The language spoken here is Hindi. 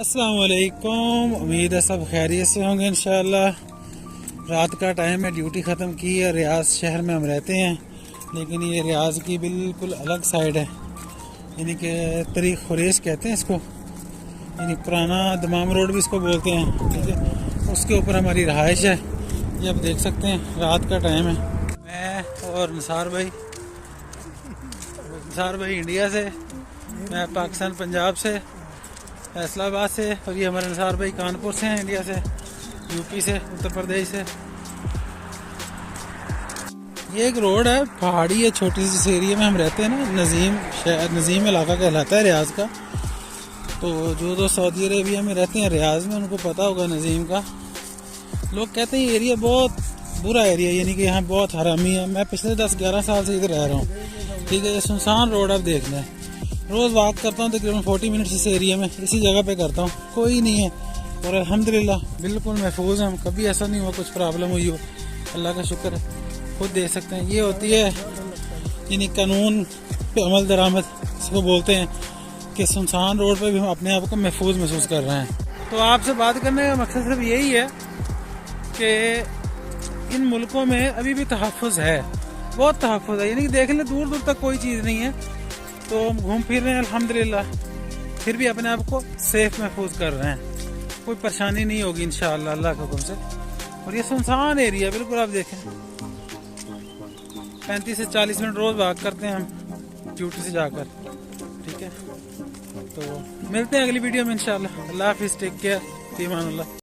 अस्सलाम वालेकुम। उम्मीद है सब खैरियत से होंगे इंशाअल्लाह। रात का टाइम है, ड्यूटी ख़त्म की है। रियाज शहर में हम रहते हैं, लेकिन ये रियाज की बिल्कुल अलग साइड है, यानी कि तरीक़ खुरेश कहते हैं इसको, यानी पुराना दमाम रोड भी इसको बोलते हैं। ठीक है, उसके ऊपर हमारी रहाइश है। ये आप देख सकते हैं, रात का टाइम है। मैं और निसार भाई इंडिया से, मैं पाकिस्तान पंजाब से, फैसलाबाद से, और ये हमारे निसार भाई कानपुर से हैं, इंडिया से, यूपी से, उत्तर प्रदेश से। ये एक रोड है, पहाड़ी है, छोटी सी इस एरिया में हम रहते हैं ना, नज़ीम इलाका कहलाता है रियाज का। तो जो सऊदी अरेबिया में रहते हैं रियाज में, उनको पता होगा नज़ीम का। लोग कहते हैं ये एरिया बहुत बुरा एरिया, यानी कि यहाँ बहुत हरामी है। मैं पिछले 10-11 साल से इधर रह रहा हूँ। ठीक है, ये सुनसान रोड आप देख लें। रोज़ वॉक करता हूँ, तकरीबन 40 मिनट इस एरिया में, इसी जगह पे करता हूँ, कोई नहीं है। और अल्हम्दुलिल्लाह बिल्कुल महफूज हैं, कभी ऐसा नहीं हुआ कुछ प्रॉब्लम हुई हो, अल्लाह का शुक्र है। खुद देख सकते हैं, ये होती है यानी कानून पे अमल दरामद, इसको बोलते हैं कि सुनसान रोड पे भी हम अपने आप को महफूज महसूस कर रहे हैं। तो आपसे बात करने का मकसद सिर्फ यही है कि इन मुल्कों में अभी भी तहफ़्फ़ुज़ है, बहुत तहफ़्फ़ुज़ है, यानी कि देख लें दूर दूर तक कोई चीज़ नहीं है। तो हम घूम फिर रहे हैं अल्हम्दुलिल्लाह, फिर भी अपने आप को सेफ महफूज कर रहे हैं। कोई परेशानी नहीं होगी इंशाअल्लाह अल्लाह के हुक्म से। और ये सुनसान एरिया बिल्कुल, आप देखें 35 से 40 मिनट रोज़ वॉक करते हैं हम ड्यूटी से जाकर। ठीक है, तो मिलते हैं अगली वीडियो में इंशाअल्लाह। अल्लाह हाफिज़, टेक केयर, फ़ी अमान अल्लाह।